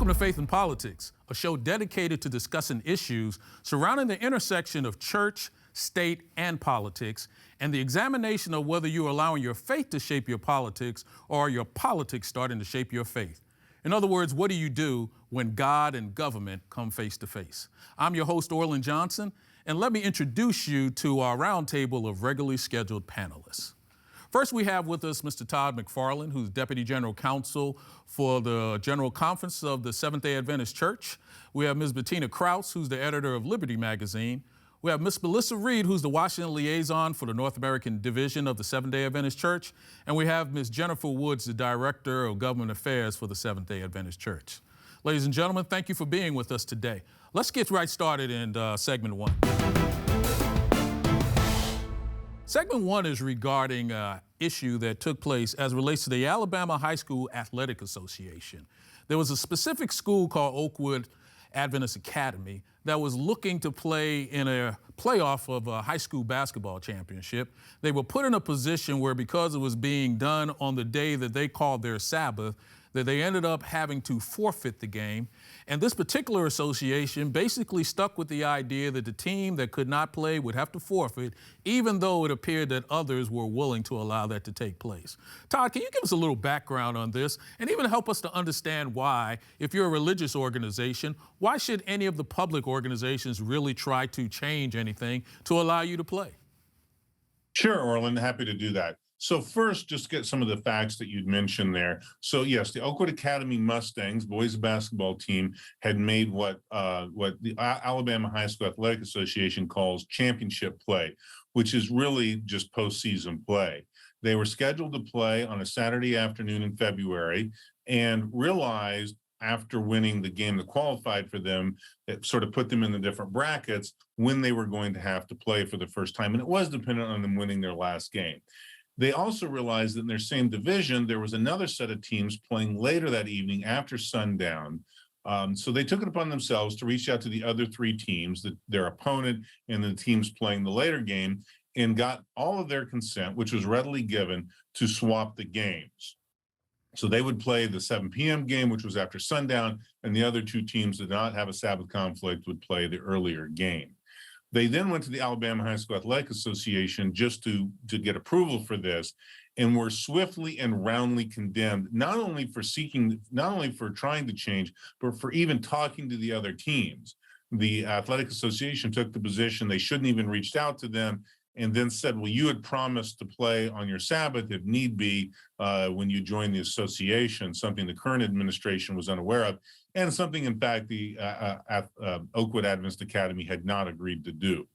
Welcome to Faith and Politics, a show dedicated to discussing issues surrounding the intersection of church, state, and politics, and the examination of whether you're allowing your faith to shape your politics or are your politics starting to shape your faith. In other words, what do you do when God and government come face to face? I'm your host, Orland Johnson, and let me introduce you to our roundtable of regularly scheduled panelists. First, we have with us Mr. Todd McFarland, who's Deputy General Counsel for the General Conference of the Seventh-day Adventist Church. We have Ms. Bettina Krause, who's the editor of Liberty Magazine. We have Ms. Melissa Reed, who's the Washington liaison for the North American Division of the Seventh-day Adventist Church. And we have Ms. Jennifer Woods, the Director of Government Affairs for the Seventh-day Adventist Church. Ladies and gentlemen, thank you for being with us today. Let's get right started in segment one. Segment one is regarding an issue that took place as it relates to the Alabama High School Athletic Association. There was a specific school called Oakwood Adventist Academy that was looking to play in a playoff of a high school basketball championship. They were put in a position where, because it was being done on the day that they called their Sabbath, that they ended up having to forfeit the game. And this particular association basically stuck with the idea that the team that could not play would have to forfeit, even though it appeared that others were willing to allow that to take place. Todd, can you give us a little background on this and even help us to understand why, if you're a religious organization, why should any of the public organizations really try to change anything to allow you to play? Sure, Orland, happy to do that. So first, just get some of the facts that you'd mentioned there. So yes, the Oakwood Academy Mustangs boys basketball team had made what the Alabama High School Athletic Association calls championship play, which is really just postseason play. They were scheduled to play on a Saturday afternoon in February and realized after winning the game that qualified for them, it sort of put them in the different brackets when they were going to have to play for the first time. And it was dependent on them winning their last game. They also realized that in their same division, there was another set of teams playing later that evening after sundown. So they took it upon themselves to reach out to the other three teams, their opponent and the teams playing the later game, and got all of their consent, which was readily given, to swap the games. So they would play the 7 p.m. game, which was after sundown, and the other two teams that did not have a Sabbath conflict would play the earlier game. They then went to the Alabama High School Athletic Association just to get approval for this, and were swiftly and roundly condemned, not only for trying to change, but for even talking to the other teams. The Athletic Association took the position they shouldn't even reached out to them, and then said, well, you had promised to play on your Sabbath if need be when you joined the association, something the current administration was unaware of, and something, in fact, the Oakwood Adventist Academy had not agreed to do.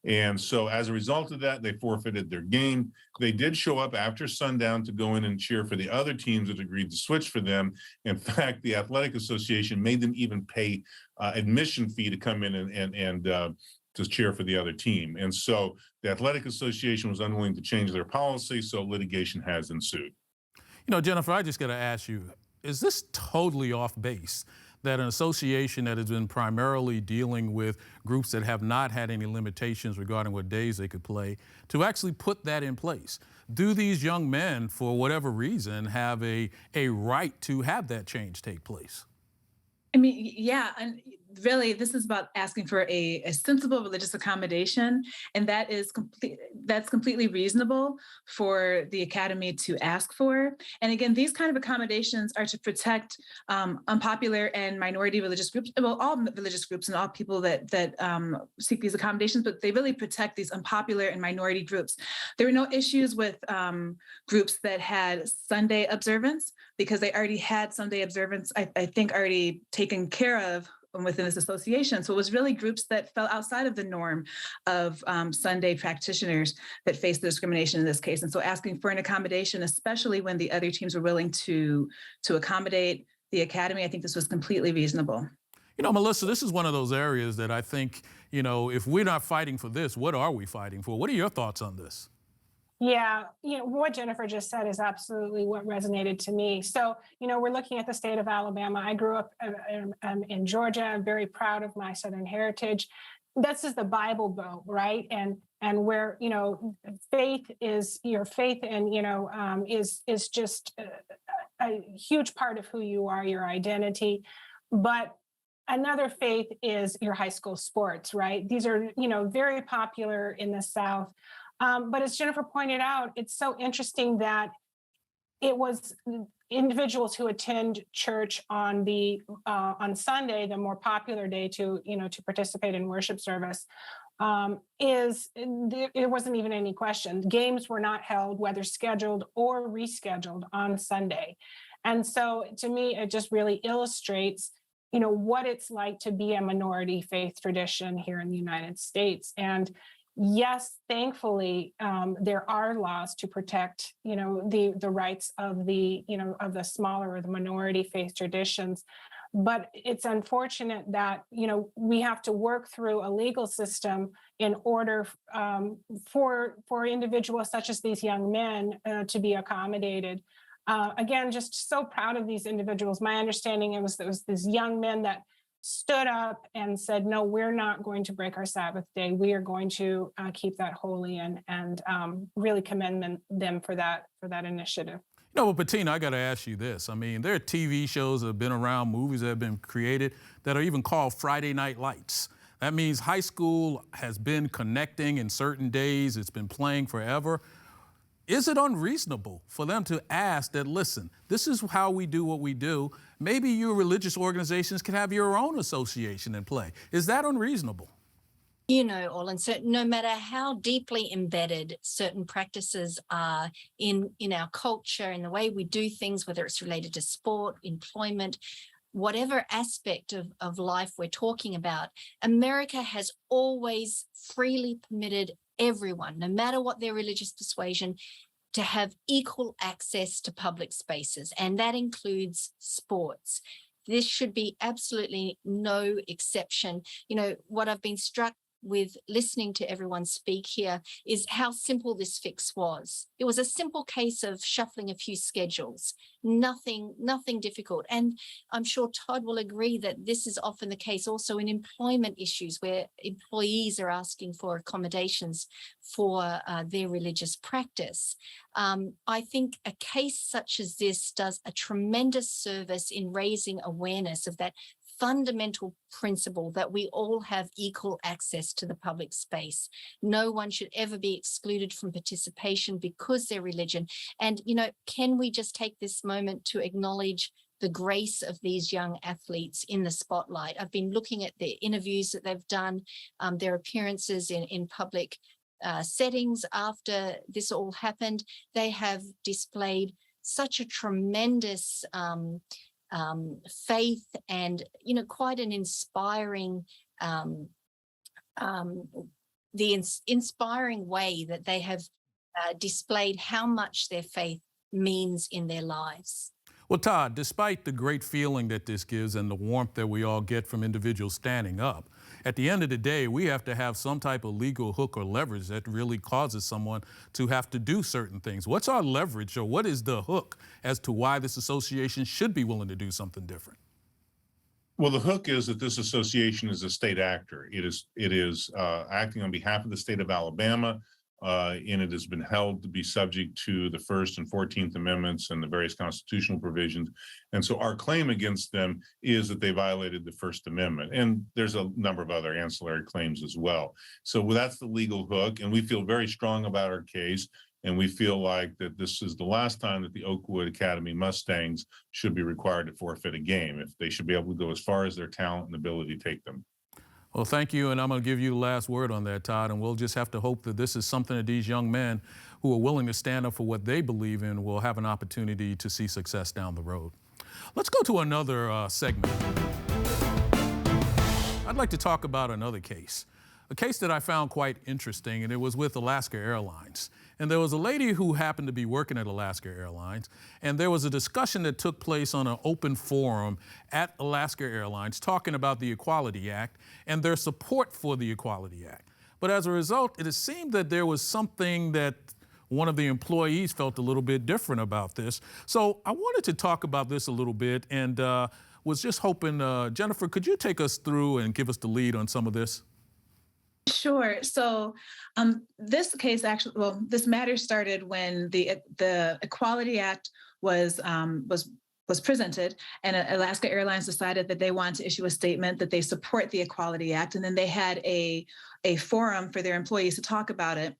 And so as a result of that, they forfeited their game. They did show up after sundown to go in and cheer for the other teams that agreed to switch for them. In fact, the Athletic Association made them even pay admission fee to come in and to cheer for the other team. And so the Athletic Association was unwilling to change their policy, so litigation has ensued. You know, Jennifer, I just got to ask you, is this totally off base that an association that has been primarily dealing with groups that have not had any limitations regarding what days they could play, to actually put that in place? Do these young men, for whatever reason, have a right to have that change take place? I mean, yeah, and really, this is about asking for a sensible religious accommodation, and that's completely reasonable for the academy to ask for. And again, these kind of accommodations are to protect unpopular and minority religious groups, well, all religious groups and all people that seek these accommodations, but they really protect these unpopular and minority groups. There were no issues with groups that had Sunday observance, because they already had Sunday observance, I think, already taken care of within this association. So it was really groups that fell outside of the norm of Sunday practitioners that faced the discrimination in this case. And so asking for an accommodation, especially when the other teams were willing to accommodate the academy, I think this was completely reasonable. You know, Melissa, this is one of those areas that I think, you know, if we're not fighting for this, what are we fighting for? What are your thoughts on this? Yeah, what Jennifer just said is absolutely what resonated to me. So, we're looking at the state of Alabama. I grew up in Georgia. I'm very proud of my Southern heritage. This is the Bible Belt, right? And where, faith is your faith and, is just a huge part of who you are, your identity. But another faith is your high school sports, right? These are, very popular in the South. But as Jennifer pointed out, it's so interesting that it was individuals who attend church on Sunday, the more popular day to participate in worship service. It wasn't even any question. Games were not held, whether scheduled or rescheduled, on Sunday. And so to me, it just really illustrates, what it's like to be a minority faith tradition here in the United States. And yes, thankfully, there are laws to protect, the rights of the smaller or the minority faith traditions. But it's unfortunate that, we have to work through a legal system in order for individuals such as these young men to be accommodated. Again, just so proud of these individuals. My understanding it was these young men that stood up and said, no, we're not going to break our Sabbath day. We are going to keep that holy, and really commend them for that initiative. No, but Bettina, I got to ask you this. I mean, there are TV shows that have been around, movies that have been created that are even called Friday Night Lights. That means high school has been connecting in certain days. It's been playing forever. Is it unreasonable for them to ask that, listen, this is how we do what we do. Maybe your religious organizations can have your own association and play. Is that unreasonable? Orlin, so no matter how deeply embedded certain practices are in our culture, in the way we do things, whether it's related to sport, employment, whatever aspect of life we're talking about, America has always freely permitted everyone, no matter what their religious persuasion, to have equal access to public spaces, and that includes sports. This should be absolutely no exception. What I've been struck with listening to everyone speak here is how simple this fix was. It was a simple case of shuffling a few schedules, nothing difficult. And I'm sure Todd will agree that this is often the case also in employment issues where employees are asking for accommodations for their religious practice. I think a case such as this does a tremendous service in raising awareness of that fundamental principle that we all have equal access to the public space. No one should ever be excluded from participation because their religion. And, can we just take this moment to acknowledge the grace of these young athletes in the spotlight? I've been looking at the interviews that they've done, their appearances in public settings after this all happened. They have displayed such a tremendous faith and, quite an inspiring, inspiring way that they have displayed how much their faith means in their lives. Well, Todd, despite the great feeling that this gives and the warmth that we all get from individuals standing up, at the end of the day, we have to have some type of legal hook or leverage that really causes someone to have to do certain things. What's our leverage, or what is the hook as to why this association should be willing to do something different? Well, the hook is that this association is a state actor. It is acting on behalf of the state of Alabama, and it has been held to be subject to the First and 14th Amendments and the various constitutional provisions. And so our claim against them is that they violated the First Amendment. And there's a number of other ancillary claims as well. So that's the legal hook, and we feel very strong about our case. And we feel like that this is the last time that the Oakwood Academy Mustangs should be required to forfeit a game. If they should be able to go as far as their talent and ability take them. Well, thank you, and I'm going to give you the last word on that, Todd, and we'll just have to hope that this is something that these young men who are willing to stand up for what they believe in will have an opportunity to see success down the road. Let's go to another segment. I'd like to talk about another case, a case that I found quite interesting, and it was with Alaska Airlines. And there was a lady who happened to be working at Alaska Airlines, and there was a discussion that took place on an open forum at Alaska Airlines talking about the Equality Act and their support for the Equality Act. But as a result, it seemed that there was something that one of the employees felt a little bit different about this. So I wanted to talk about this a little bit, and was just hoping, Jennifer, could you take us through and give us the lead on some of this? Sure. So this case this matter started when the Equality Act was was presented, and Alaska Airlines decided that they wanted to issue a statement that they support the Equality Act, and then they had a forum for their employees to talk about it.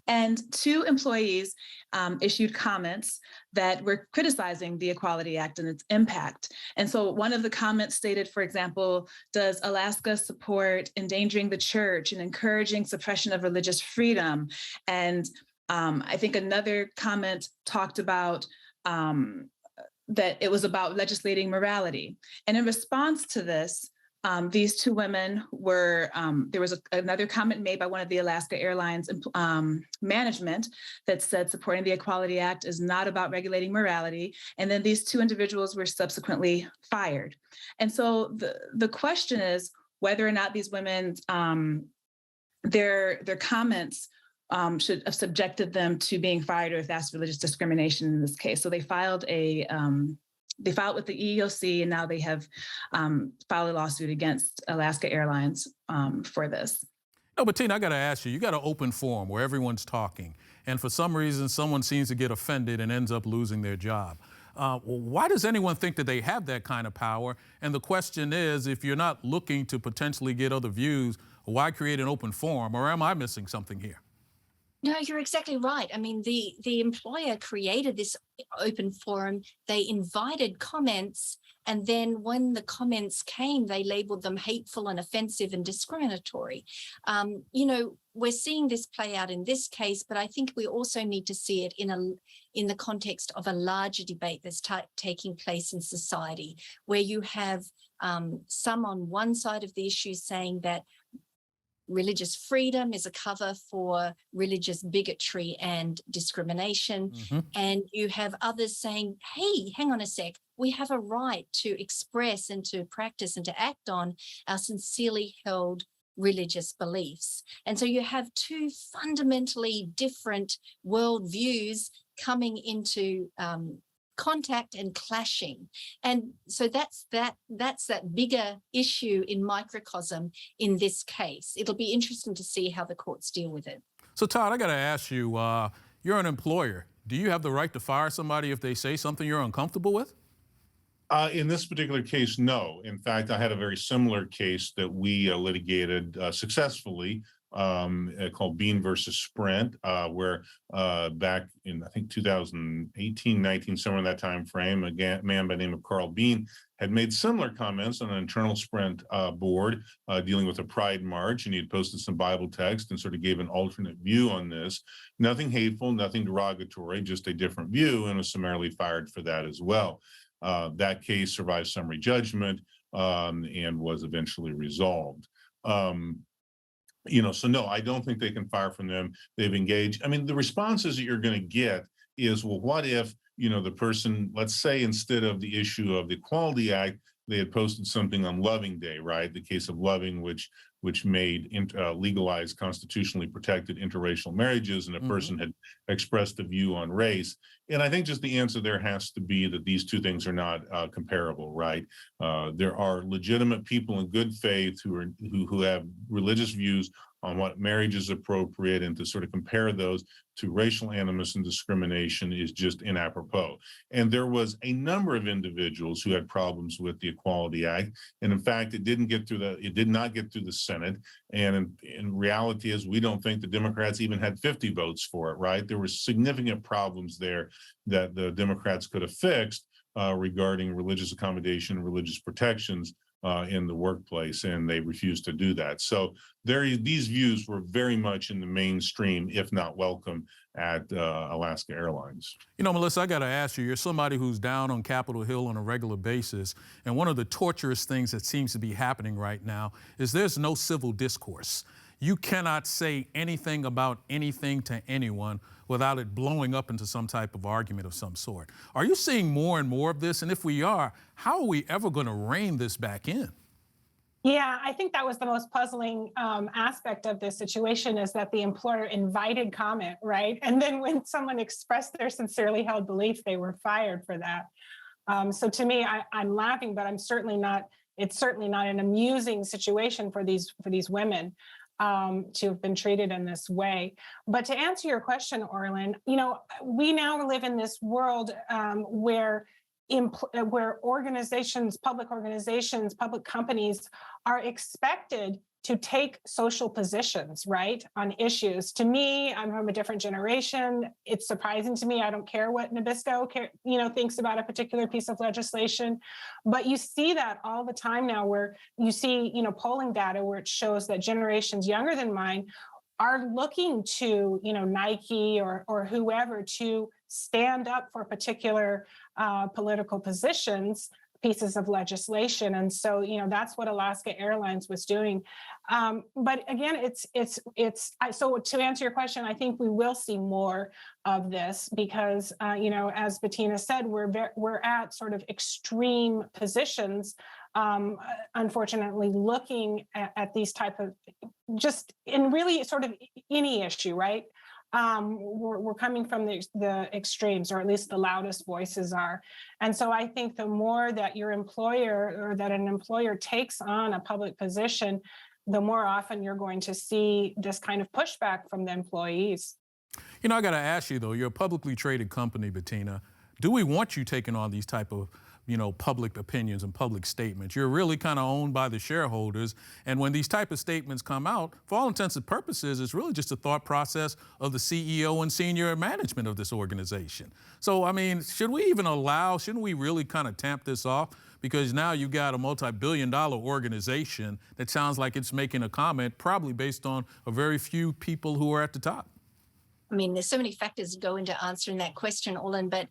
And 2 employees issued comments that were criticizing the Equality Act and its impact. And so one of the comments stated, for example, does Alaska support endangering the church and encouraging suppression of religious freedom? And I think another comment talked about that it was about legislating morality. And in response to this, these 2 women were, there was another comment made by one of the Alaska Airlines management that said supporting the Equality Act is not about regulating morality. And then these 2 individuals were subsequently fired. And so the question is whether or not these women, their comments should have subjected them to being fired, or if that's religious discrimination in this case. So they filed with the EEOC, and now they have filed a lawsuit against Alaska Airlines for this. No, but Tina, I got to ask you, you got an open forum where everyone's talking, and for some reason, someone seems to get offended and ends up losing their job. Why does anyone think that they have that kind of power? And the question is, if you're not looking to potentially get other views, why create an open forum, or am I missing something here? No, you're exactly right. I mean, the employer created this open forum. They invited comments, and then when the comments came, they labeled them hateful and offensive and discriminatory. We're seeing this play out in this case, but I think we also need to see it in the context of a larger debate that's taking place in society, where you have some on one side of the issue saying that religious freedom is a cover for religious bigotry and discrimination. Mm-hmm. And you have others saying, hey, hang on a sec, we have a right to express and to practice and to act on our sincerely held religious beliefs. And so you have 2 fundamentally different worldviews coming into contact and clashing. And so that's that bigger issue in microcosm in this case. It'll be interesting to see how the courts deal with it. So Todd, I got to ask you, you're an employer. Do you have the right to fire somebody if they say something you're uncomfortable with? In this particular case, no. In fact, I had a very similar case that we litigated successfully called Bean versus Sprint, where back in, I think, 2018, 19, somewhere in that time frame, a man by the name of Carl Bean had made similar comments on an internal Sprint board dealing with a Pride March, and he had posted some Bible text and sort of gave an alternate view on this. Nothing hateful, nothing derogatory, just a different view, and was summarily fired for that as well. That case survived summary judgment and was eventually resolved. So no, I don't think they can fire from them. They've engaged. I mean, the responses that you're going to get is, well, what if, the person, let's say instead of the issue of the Equality Act, they had posted something on Loving Day, right? The case of Loving, which made legalized constitutionally protected interracial marriages, and a person had expressed a view on race. And I think just the answer there has to be that these 2 things are not comparable, right? There are legitimate people in good faith who have religious views on what marriage is appropriate, and to sort of compare those to racial animus and discrimination is just inapropos. And there was a number of individuals who had problems with the Equality Act, and in fact, it did not get through the Senate. And in reality is, we don't think the Democrats even had 50 votes for it, right? There were significant problems there that the Democrats could have fixed regarding religious accommodation, religious protections in the workplace, and they refused to do that. So these views were very much in the mainstream, if not welcome, at Alaska Airlines. Melissa, I got to ask you, you're somebody who's down on Capitol Hill on a regular basis, and one of the torturous things that seems to be happening right now is there's no civil discourse. You cannot say anything about anything to anyone without it blowing up into some type of argument of some sort. Are you seeing more and more of this? And if we are, how are we ever going to rein this back in? Yeah, I think that was the most puzzling aspect of this situation, is that the employer invited comment, right? And then when someone expressed their sincerely held belief, they were fired for that. So to me, I'm laughing, but it's certainly not an amusing situation for these women to have been treated in this way. But to answer your question, Orlin, we now live in this world where where public organizations, public companies are expected to take social positions, right, on issues. To me, I'm from a different generation. It's surprising to me. I don't care what Nabisco, thinks about a particular piece of legislation, but you see that all the time now, where you see, polling data where it shows that generations younger than mine are looking to, Nike or whoever to stand up for particular political positions, pieces of legislation. And so, that's what Alaska Airlines was doing. But again, so to answer your question, I think we will see more of this because, as Bettina said, we're at sort of extreme positions, unfortunately, looking at these type of, just in really sort of any issue, right? We're coming from the extremes, or at least the loudest voices are. And so I think the more that your employer or that an employer takes on a public position, the more often you're going to see this kind of pushback from the employees. I got to ask you, though, you're a publicly traded company, Bettina. Do we want you taking on these type of public opinions and public statements? You're really kind of owned by the shareholders. And when these type of statements come out, for all intents and purposes, it's really just a thought process of the CEO and senior management of this organization. So, shouldn't we really kind of tamp this off? Because now you've got a multi-billion-dollar organization that sounds like it's making a comment probably based on a very few people who are at the top. There's so many factors that go into answering that question, Orlin, but,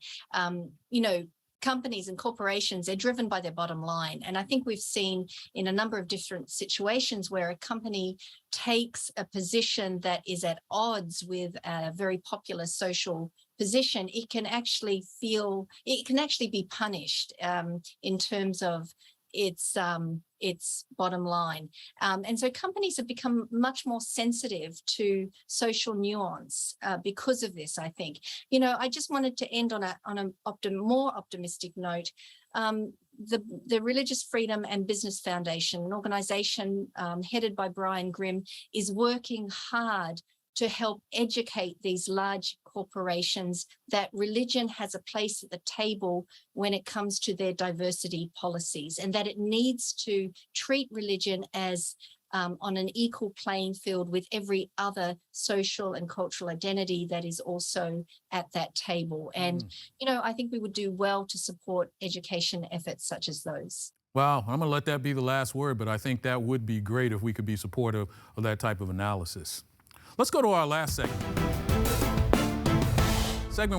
companies and corporations, they're driven by their bottom line. And I think we've seen in a number of different situations where a company takes a position that is at odds with a very popular social position, it can actually be punished in terms of its bottom line. And so companies have become much more sensitive to social nuance because of this, I think. I just wanted to end on a more optimistic note. The Religious Freedom and Business Foundation, an organization headed by Brian Grimm, is working hard to help educate these large corporations that religion has a place at the table when it comes to their diversity policies, and that it needs to treat religion as on an equal playing field with every other social and cultural identity that is also at that table. And, I think we would do well to support education efforts such as those. Wow, I'm going to let that be the last word, but I think that would be great if we could be supportive of that type of analysis. Let's go to our last segment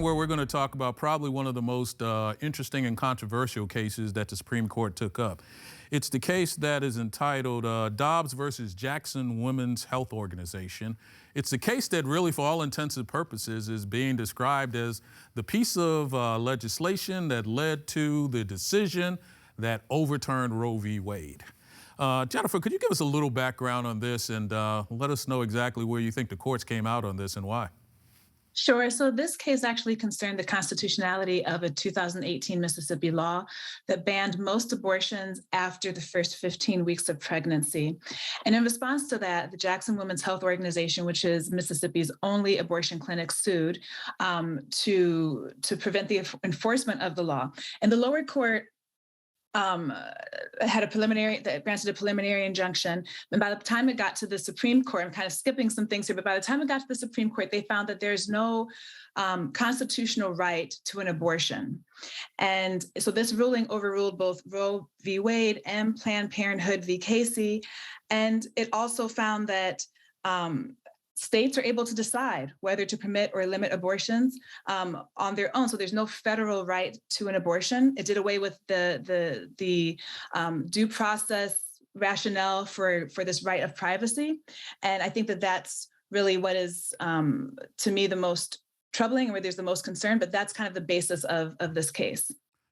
where we're going to talk about probably one of the most interesting and controversial cases that the Supreme Court took up. It's the case that is entitled Dobbs versus Jackson Women's Health Organization. It's a case that really, for all intents and purposes, is being described as the piece of legislation that led to the decision that overturned Roe v. Wade. Jennifer, could you give us a little background on this and let us know exactly where you think the courts came out on this and why? Sure. So this case actually concerned the constitutionality of a 2018 Mississippi law that banned most abortions after the first 15 weeks of pregnancy. And in response to that, the Jackson Women's Health Organization, which is Mississippi's only abortion clinic, sued to prevent the enforcement of the law. And the lower court had granted a preliminary injunction. And by the time it got to the Supreme Court, I'm kind of skipping some things here, but by the time it got to the Supreme Court, they found that there's no constitutional right to an abortion. And so this ruling overruled both Roe v. Wade and Planned Parenthood v. Casey. And it also found that states are able to decide whether to permit or limit abortions on their own. So there's no federal right to an abortion. It did away with the due process rationale for this right of privacy. And I think that that's really what is, to me, the most troubling, where there's the most concern, but that's kind of the basis of this case.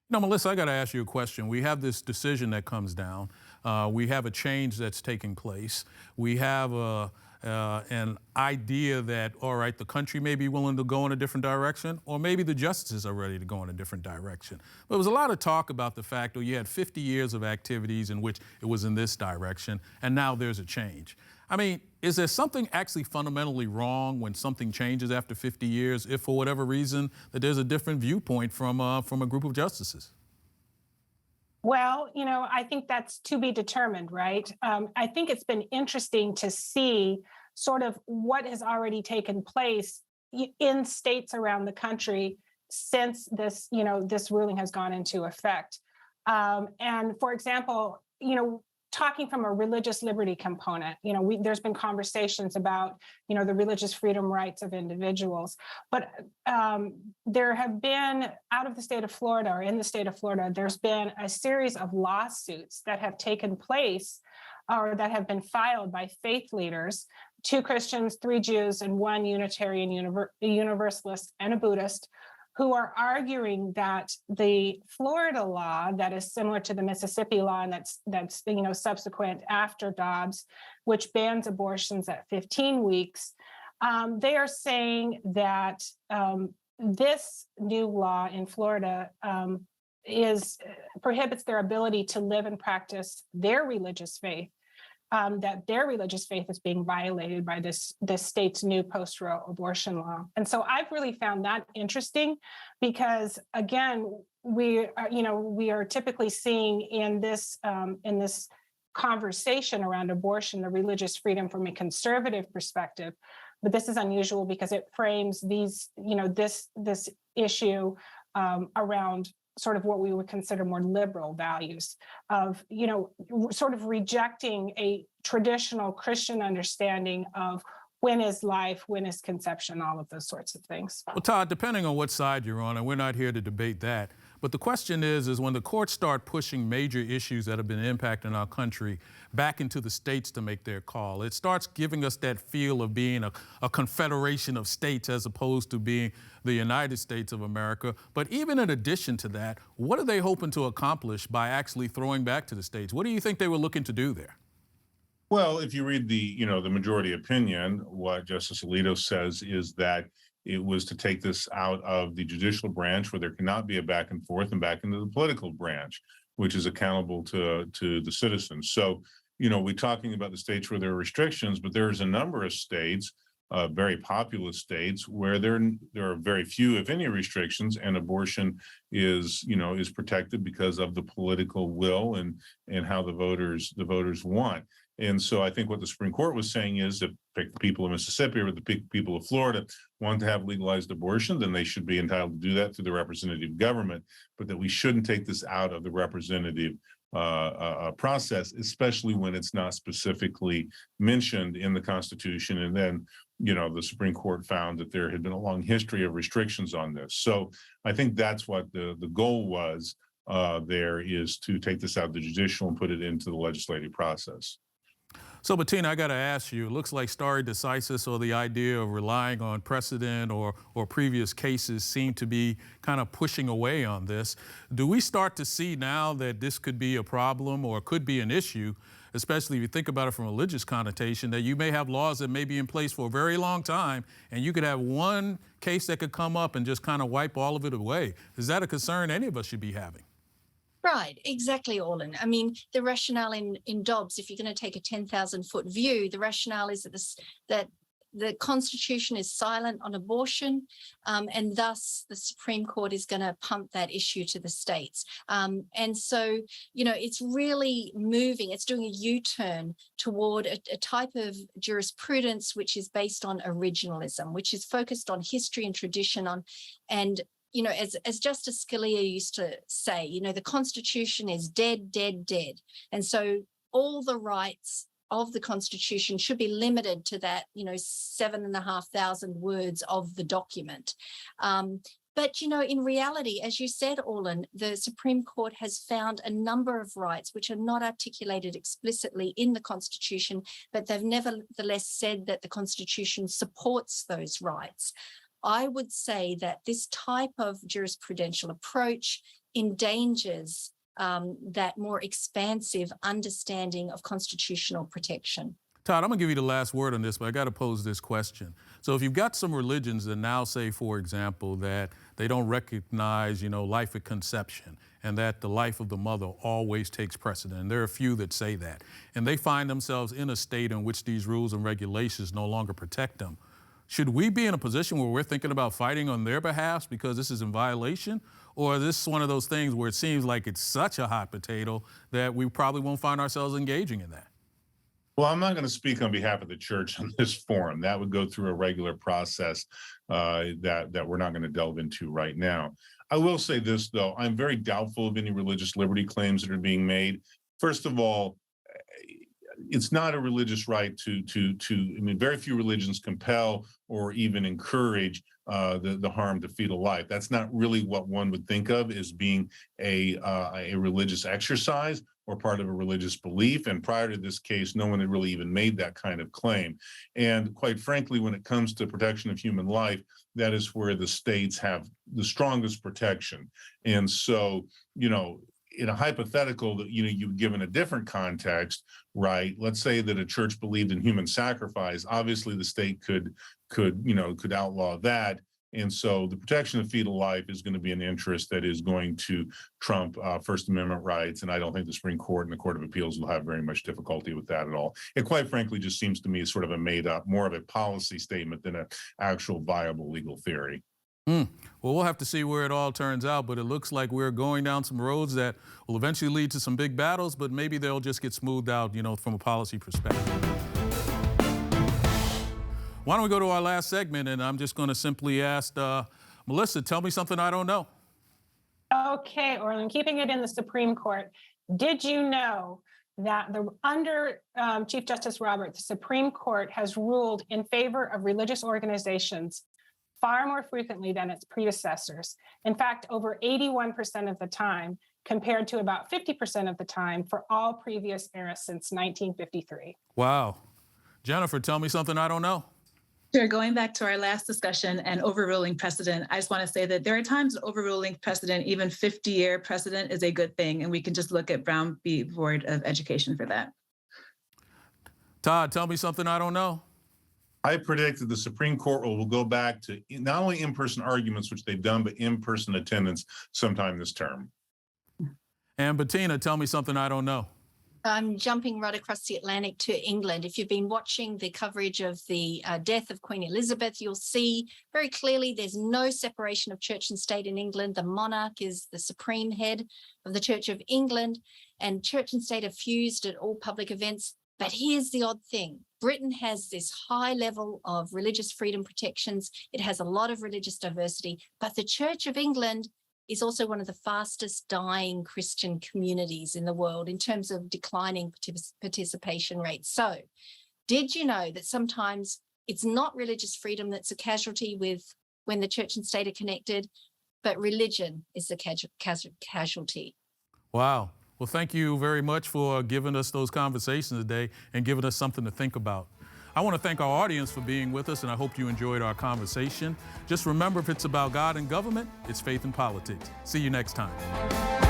Melissa, I got to ask you a question. We have this decision that comes down. We have a change that's taking place. We have an idea that, all right, the country may be willing to go in a different direction, or maybe the justices are ready to go in a different direction. But there was a lot of talk about the fact that you had 50 years of activities in which it was in this direction, and now there's a change. Is there something actually fundamentally wrong when something changes after 50 years, if for whatever reason that there's a different viewpoint from a group of justices? Well, I think that's to be determined, right? I think it's been interesting to see sort of what has already taken place in states around the country since this ruling has gone into effect. And for example, talking from a religious liberty component, there's been conversations about, the religious freedom rights of individuals, but there have been out of the state of Florida or in the state of Florida, there's been a series of lawsuits that have taken place or that have been filed by faith leaders, 2 Christians, 3 Jews, and 1 Unitarian Universalist and a Buddhist, who are arguing that the Florida law that is similar to the Mississippi law and that's subsequent after Dobbs, which bans abortions at 15 weeks, they are saying that this new law in Florida prohibits their ability to live and practice their religious faith. That their religious faith is being violated by this state's new post-Roe abortion law. And so I've really found that interesting because, again, we are typically seeing in this conversation around abortion, the religious freedom from a conservative perspective. But this is unusual because it frames this issue around sort of what we would consider more liberal values of, sort of rejecting a traditional Christian understanding of when is life, when is conception, all of those sorts of things. Well, Todd, depending on what side you're on, and we're not here to debate that, but the question is when the courts start pushing major issues that have been impacting our country back into the states to make their call, it starts giving us that feel of being a confederation of states as opposed to being the United States of America. But even in addition to that, what are they hoping to accomplish by actually throwing back to the states? What do you think they were looking to do there? Well, if you read the majority opinion, what Justice Alito says is that it was to take this out of the judicial branch where there cannot be a back and forth and back into the political branch, which is accountable to the citizens. So, we're talking about the states where there are restrictions, but there's a number of states, very populous states, where there are very few, if any, restrictions, and abortion is protected because of the political will and how the voters want. And so I think what the Supreme Court was saying is if the people of Mississippi or the people of Florida want to have legalized abortion, then they should be entitled to do that through the representative government, but that we shouldn't take this out of the representative process, especially when it's not specifically mentioned in the Constitution. And then, the Supreme Court found that there had been a long history of restrictions on this. So I think that's what the goal was there, is to take this out of the judicial and put it into the legislative process. So, Bettina, I got to ask you, it looks like stare decisis, or the idea of relying on precedent or previous cases, seem to be kind of pushing away on this. Do we start to see now that this could be a problem or could be an issue, especially if you think about it from a religious connotation, that you may have laws that may be in place for a very long time and you could have one case that could come up and just kind of wipe all of it away? Is that a concern any of us should be having? Right, exactly, Orlin. I mean, the rationale in Dobbs, if you're going to take a 10,000-foot view, the rationale is that the Constitution is silent on abortion, and thus the Supreme Court is going to pump that issue to the states. And so, it's really moving. It's doing a U-turn toward a type of jurisprudence which is based on originalism, which is focused on history and tradition, and as Justice Scalia used to say, the Constitution is dead, dead, dead. And so all the rights of the Constitution should be limited to that, 7,500 words of the document. But, in reality, as you said, Orlin, the Supreme Court has found a number of rights which are not articulated explicitly in the Constitution, but they've nevertheless said that the Constitution supports those rights. I would say that this type of jurisprudential approach endangers that more expansive understanding of constitutional protection. Todd, I'm going to give you the last word on this, but I got to pose this question. So if you've got some religions that now say, for example, that they don't recognize, life at conception, and that the life of the mother always takes precedent, and there are a few that say that, and they find themselves in a state in which these rules and regulations no longer protect them, should we be in a position where we're thinking about fighting on their behalf because this is in violation? Or is this one of those things where it seems like it's such a hot potato that we probably won't find ourselves engaging in that? Well, I'm not going to speak on behalf of the church on this forum. That would go through a regular process that we're not going to delve into right now. I will say this, though. I'm very doubtful of any religious liberty claims that are being made. First of all, it's not a religious right to I mean, very few religions compel or even encourage the harm to fetal life. That's not really what one would think of as being a religious exercise or part of a religious belief. And prior to this case, no one had really even made that kind of claim. And quite frankly, when it comes to protection of human life, that is where the states have the strongest protection. And so, you know, in a hypothetical that, you know, you've given a different context, right? Let's say that a church believed in human sacrifice. Obviously, the state could outlaw that. And so the protection of fetal life is going to be an interest that is going to trump First Amendment rights. And I don't think the Supreme Court and the Court of Appeals will have very much difficulty with that at all. It quite frankly just seems to me sort of a made up, more of a policy statement than an actual viable legal theory. Well, we'll have to see where it all turns out, but it looks like we're going down some roads that will eventually lead to some big battles, but maybe they'll just get smoothed out, you know, from a policy perspective. Why don't we go to our last segment, and I'm just going to simply ask Melissa, tell me something I don't know. Okay, Orlin, keeping it in the Supreme Court, did you know that under Chief Justice Roberts, the Supreme Court has ruled in favor of religious organizations far more frequently than its predecessors? In fact, over 81% of the time, compared to about 50% of the time for all previous eras since 1953. Wow. Jennifer, tell me something I don't know. Sure. Going back to our last discussion and overruling precedent, I just want to say that there are times when overruling precedent, even 50-year precedent, is a good thing. And we can just look at Brown v. Board of Education for that. Todd, tell me something I don't know. I predict that the Supreme Court will go back to not only in-person arguments, which they've done, but in-person attendance sometime this term. And Bettina, tell me something I don't know. I'm jumping right across the Atlantic to England. If you've been watching the coverage of the death of Queen Elizabeth, you'll see very clearly there's no separation of church and state in England. The monarch is the supreme head of the Church of England, and church and state are fused at all public events. But here's the odd thing. Britain has this high level of religious freedom protections. It has a lot of religious diversity, but the Church of England is also one of the fastest dying Christian communities in the world in terms of declining participation rates. So did you know that sometimes it's not religious freedom that's a casualty with when the church and state are connected, but religion is the casualty? Wow. Well, thank you very much for giving us those conversations today and giving us something to think about. I want to thank our audience for being with us, and I hope you enjoyed our conversation. Just remember, if it's about God and government, it's faith and politics. See you next time.